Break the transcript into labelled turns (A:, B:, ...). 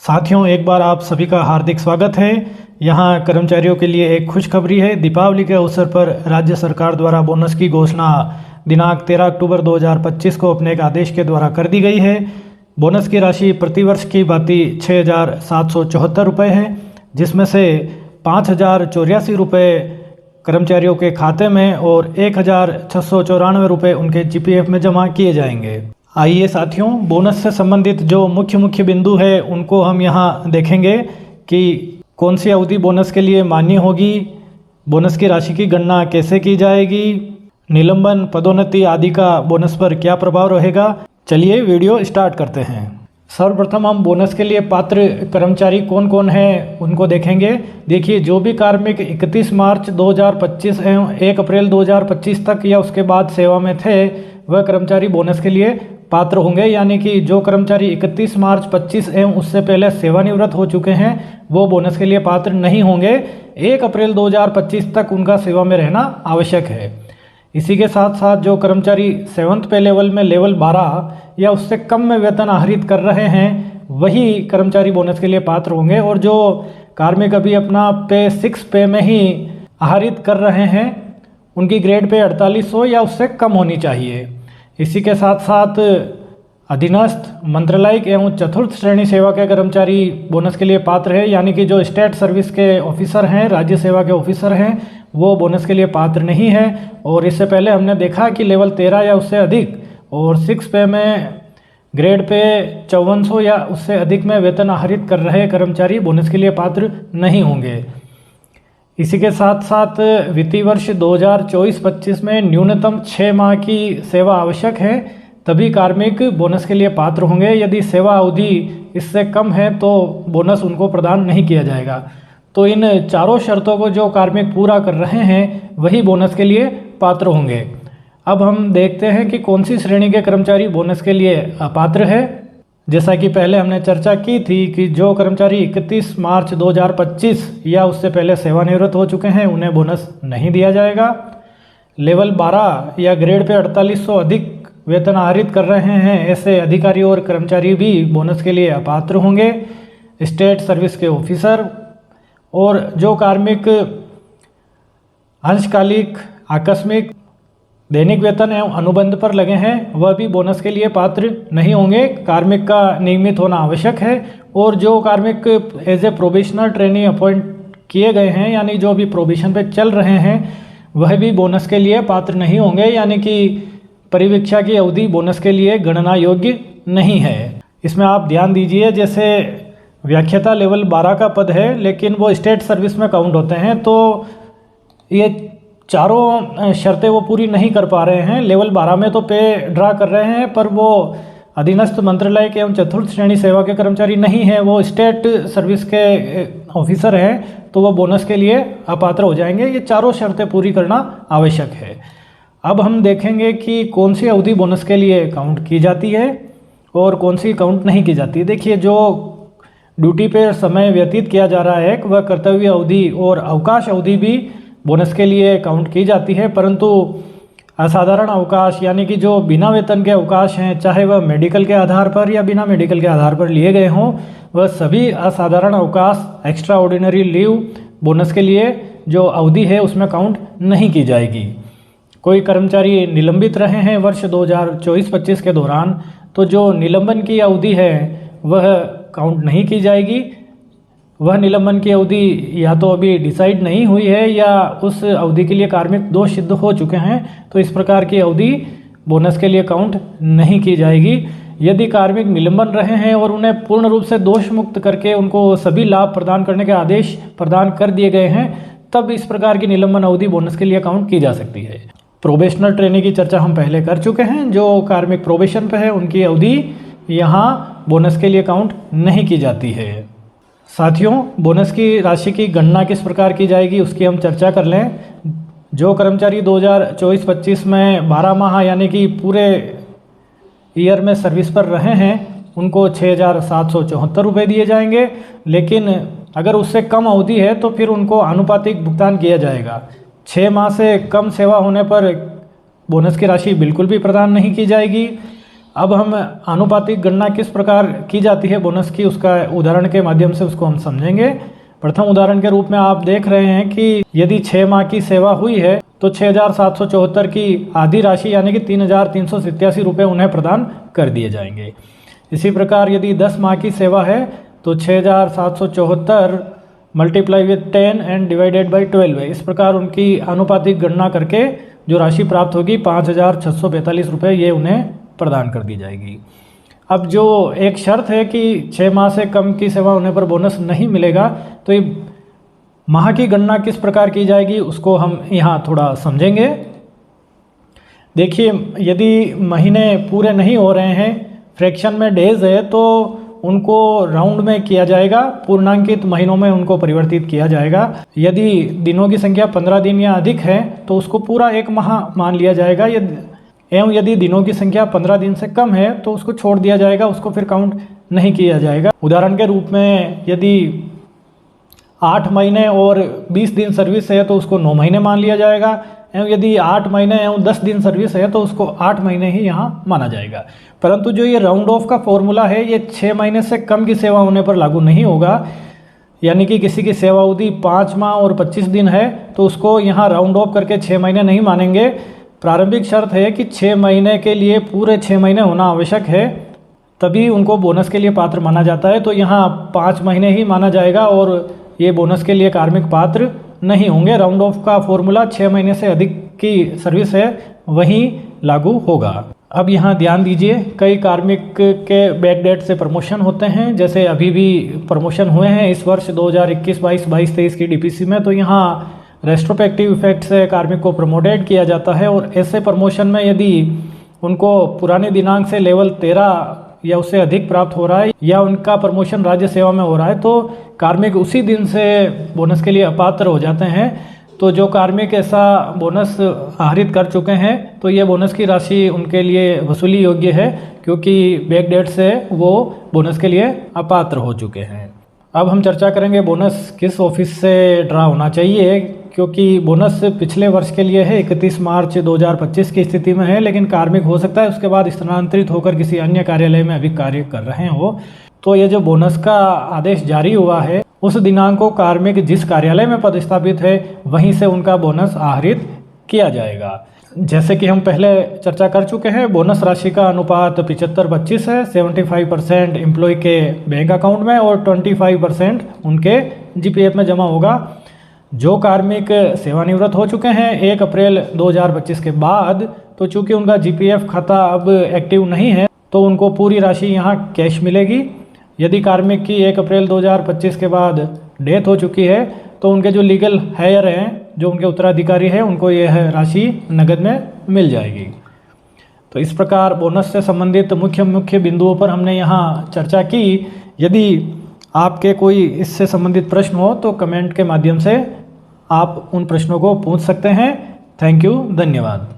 A: साथियों, एक बार आप सभी का हार्दिक स्वागत है। यहाँ कर्मचारियों के लिए एक खुशखबरी है। दीपावली के अवसर पर राज्य सरकार द्वारा बोनस की घोषणा दिनांक 13 अक्टूबर 2025 को अपने एक आदेश के द्वारा कर दी गई है। बोनस की राशि प्रतिवर्ष की भांति 6,774 रुपये है, जिसमें से 5,084 रुपये कर्मचारियों के खाते में और 1,694 रुपये उनके जीपीएफ में जमा किए जाएंगे। आइए साथियों, बोनस से संबंधित जो मुख्य बिंदु है उनको हम यहाँ देखेंगे कि कौन सी अवधि बोनस के लिए मान्य होगी, बोनस की राशि की गणना कैसे की जाएगी, निलंबन, पदोन्नति आदि का बोनस पर क्या प्रभाव रहेगा। चलिए वीडियो स्टार्ट करते हैं। सर्वप्रथम हम बोनस के लिए पात्र कर्मचारी कौन कौन हैं उनको देखेंगे। देखिए, जो भी कार्मिक 31 मार्च 2025 एवं 1 अप्रैल 2025 तक या उसके बाद सेवा में थे, वह कर्मचारी बोनस के लिए पात्र होंगे। यानी कि जो कर्मचारी 31 मार्च 25 एवं उससे पहले सेवानिवृत्त हो चुके हैं वो बोनस के लिए पात्र नहीं होंगे। 1 अप्रैल 2025 तक उनका सेवा में रहना आवश्यक है। इसी के साथ साथ जो कर्मचारी 7th पे लेवल में लेवल 12 या उससे कम में वेतन आहरित कर रहे हैं वही कर्मचारी बोनस के लिए पात्र होंगे। और जो कार्मिक अभी अपना पे 6 पे में ही आहरित कर रहे हैं उनकी ग्रेड पे 4800 या उससे कम होनी चाहिए। इसी के साथ साथ अधीनस्थ, मंत्रालयिक एवं चतुर्थ श्रेणी सेवा के कर्मचारी बोनस के लिए पात्र है। यानी कि जो स्टेट सर्विस के ऑफिसर हैं, राज्य सेवा के ऑफिसर हैं, वो बोनस के लिए पात्र नहीं है। और इससे पहले हमने देखा कि लेवल 13 या उससे अधिक और 6 पे में ग्रेड पे 5400 या उससे अधिक में वेतन आहरित कर रहे कर्मचारी बोनस के लिए पात्र नहीं होंगे। इसी के साथ साथ वित्तीय वर्ष 2024-25 में न्यूनतम 6 माह की सेवा आवश्यक है, तभी कार्मिक बोनस के लिए पात्र होंगे। यदि सेवा अवधि इससे कम है तो बोनस उनको प्रदान नहीं किया जाएगा। तो इन चारों शर्तों को जो कार्मिक पूरा कर रहे हैं वही बोनस के लिए पात्र होंगे। अब हम देखते हैं कि कौन सी श्रेणी के कर्मचारी बोनस के लिए अपात्र है। जैसा कि पहले हमने चर्चा की थी कि जो कर्मचारी 31 मार्च 2025 या उससे पहले सेवानिवृत्त हो चुके हैं उन्हें बोनस नहीं दिया जाएगा। लेवल 12 या ग्रेड पे 4800 अधिक वेतन आहरित कर रहे हैं ऐसे अधिकारी और कर्मचारी भी बोनस के लिए अपात्र होंगे। स्टेट सर्विस के ऑफिसर और जो कार्मिक अंशकालिक, आकस्मिक, दैनिक वेतन एवं अनुबंध पर लगे हैं वह भी बोनस के लिए पात्र नहीं होंगे। कार्मिक का नियमित होना आवश्यक है। और जो कार्मिक as a probational trainee appoint किए गए हैं, यानी जो भी प्रोबेशन पे चल रहे हैं, वह भी बोनस के लिए पात्र नहीं होंगे। यानी कि परिवीक्षा की अवधि बोनस के लिए गणना योग्य नहीं है। इसमें आप ध्यान दीजिए, जैसे व्याख्याता लेवल 12 का पद है लेकिन वो स्टेट सर्विस में काउंट होते हैं, तो ये चारों शर्तें वो पूरी नहीं कर पा रहे हैं। लेवल 12 में तो पे ड्रा कर रहे हैं पर वो अधीनस्थ, मंत्रालय के एवं चतुर्थ श्रेणी सेवा के कर्मचारी नहीं हैं, वो स्टेट सर्विस के ऑफिसर हैं, तो वो बोनस के लिए अपात्र हो जाएंगे। ये चारों शर्तें पूरी करना आवश्यक है। अब हम देखेंगे कि कौन सी अवधि बोनस के लिए काउंट की जाती है और कौन सी काउंट नहीं की जाती। देखिए, जो ड्यूटी पे समय व्यतीत किया जा रहा है वह कर्तव्य अवधि और अवकाश अवधि भी बोनस के लिए काउंट की जाती है। परंतु असाधारण अवकाश यानी कि जो बिना वेतन के अवकाश हैं, चाहे वह मेडिकल के आधार पर या बिना मेडिकल के आधार पर लिए गए हों, वह सभी असाधारण अवकाश, एक्स्ट्रा ऑर्डिनरी लीव बोनस के लिए जो अवधि है उसमें काउंट नहीं की जाएगी। कोई कर्मचारी निलंबित रहे हैं वर्ष 2024-25 के दौरान, तो जो निलंबन की अवधि है वह काउंट नहीं की जाएगी। वह निलंबन की अवधि या तो अभी डिसाइड नहीं हुई है या उस अवधि के लिए कार्मिक दोष सिद्ध हो चुके हैं, तो इस प्रकार की अवधि बोनस के लिए काउंट नहीं की जाएगी। यदि कार्मिक निलंबन रहे हैं और उन्हें पूर्ण रूप से दोष मुक्त करके उनको सभी लाभ प्रदान करने के आदेश प्रदान कर दिए गए हैं, तब इस प्रकार की निलंबन अवधि बोनस के लिए काउंट की जा सकती है। प्रोबेशनल ट्रेनिंग की चर्चा हम पहले कर चुके हैं। जो कार्मिक प्रोबेशन पे है उनकी अवधि यहाँ बोनस के लिए काउंट नहीं की जाती है। साथियों, बोनस की राशि की गणना किस प्रकार की जाएगी उसकी हम चर्चा कर लें। जो कर्मचारी 2024-25 में 12 माह यानी कि पूरे ईयर में सर्विस पर रहे हैं उनको 6,774 रुपये दिए जाएंगे। लेकिन अगर उससे कम अवधि है तो फिर उनको आनुपातिक भुगतान किया जाएगा। 6 माह से कम सेवा होने पर बोनस की राशि बिल्कुल भी प्रदान नहीं की जाएगी। अब हम आनुपातिक गणना किस प्रकार की जाती है बोनस की, उसका उदाहरण के माध्यम से उसको हम समझेंगे। प्रथम उदाहरण के रूप में आप देख रहे हैं कि यदि 6 माह की सेवा हुई है तो 6,774 की आधी राशि यानी कि 3,387 रुपये उन्हें प्रदान कर दिए जाएंगे। इसी प्रकार यदि 10 माह की सेवा है तो 6,774 multiply with 10 and divided by 12 है। इस प्रकार उनकी आनुपातिक गणना करके जो राशि प्राप्त होगी 5,642 रुपये ये उन्हें प्रदान कर दी जाएगी। अब जो एक शर्त है कि 6 माह से कम की सेवा होने पर बोनस नहीं मिलेगा, तो ये माह की गणना किस प्रकार की जाएगी उसको हम यहाँ थोड़ा समझेंगे। देखिए, यदि महीने पूरे नहीं हो रहे हैं, फ्रैक्शन में डेज है, तो उनको राउंड में किया जाएगा, पूर्णांकित महीनों में उनको परिवर्तित किया जाएगा। यदि दिनों की संख्या 15 दिन या अधिक है तो उसको पूरा एक माह मान लिया जाएगा, एवं यदि दिनों की संख्या 15 दिन से कम है तो उसको छोड़ दिया जाएगा, उसको फिर काउंट नहीं किया जाएगा। उदाहरण के रूप में यदि 8 महीने और 20 दिन सर्विस है तो उसको 9 महीने मान लिया जाएगा, एवं यदि 8 महीने एवं 10 दिन सर्विस है तो उसको 8 महीने ही यहाँ माना जाएगा। परंतु जो ये राउंड ऑफ का फॉर्मूला है ये 6 महीने से कम की सेवा होने पर लागू नहीं होगा। यानी कि किसी की सेवा अवधि 5 माह और 25 दिन है तो उसको यहाँ राउंड ऑफ करके 6 महीने नहीं मानेंगे। प्रारंभिक शर्त है कि 6 महीने के लिए पूरे 6 महीने होना आवश्यक है, तभी उनको बोनस के लिए पात्र माना जाता है। तो यहाँ 5 महीने ही माना जाएगा और ये बोनस के लिए कार्मिक पात्र नहीं होंगे। राउंड ऑफ का फॉर्मूला 6 महीने से अधिक की सर्विस है वहीं लागू होगा। अब यहाँ ध्यान दीजिए, कई कार्मिक के बैक डेट से प्रमोशन होते हैं, जैसे अभी भी प्रमोशन हुए हैं इस वर्ष 2021-22, 22-23 की डीपीसी में। तो यहाँ रेस्ट्रोस्पेक्टिव इफेक्ट से कार्मिक को प्रमोटेड किया जाता है, और ऐसे प्रमोशन में यदि उनको पुराने दिनांक से लेवल 13 या उससे अधिक प्राप्त हो रहा है या उनका प्रमोशन राज्य सेवा में हो रहा है तो कार्मिक उसी दिन से बोनस के लिए अपात्र हो जाते हैं। तो जो कार्मिक ऐसा बोनस आहरित कर चुके हैं तो ये बोनस की राशि उनके लिए वसूली योग्य है, क्योंकि बैक डेट से वो बोनस के लिए अपात्र हो चुके हैं। अब हम चर्चा करेंगे बोनस किस ऑफिस से ड्रा होना चाहिए, क्योंकि बोनस पिछले वर्ष के लिए है, 31 मार्च 2025 की स्थिति में है, लेकिन कार्मिक हो सकता है उसके बाद स्थानांतरित होकर किसी अन्य कार्यालय में अभी कार्य कर रहे हो। तो ये जो बोनस का आदेश जारी हुआ है उस दिनांक को कार्मिक जिस कार्यालय में पदस्थापित है वहीं से उनका बोनस आहरित किया जाएगा। जैसे कि हम पहले चर्चा कर चुके हैं, बोनस राशि का अनुपात 75-25 है। 75% एम्प्लॉय के बैंक अकाउंट में और 25% उनके जीपीएफ में जमा होगा। जो कार्मिक सेवानिवृत्त हो चुके हैं 1 अप्रैल 2025 के बाद, तो चूंकि उनका जीपीएफ खाता अब एक्टिव नहीं है तो उनको पूरी राशि यहाँ कैश मिलेगी। यदि कार्मिक की 1 अप्रैल 2025 के बाद डेथ हो चुकी है तो उनके जो लीगल हायर हैं, जो उनके उत्तराधिकारी हैं, उनको यह राशि नगद में मिल जाएगी। तो इस प्रकार बोनस से संबंधित मुख्य बिंदुओं पर हमने यहाँ चर्चा की। यदि आपके कोई इससे संबंधित प्रश्न हो तो कमेंट के माध्यम से आप उन प्रश्नों को पूछ सकते हैं। थैंक यू, धन्यवाद।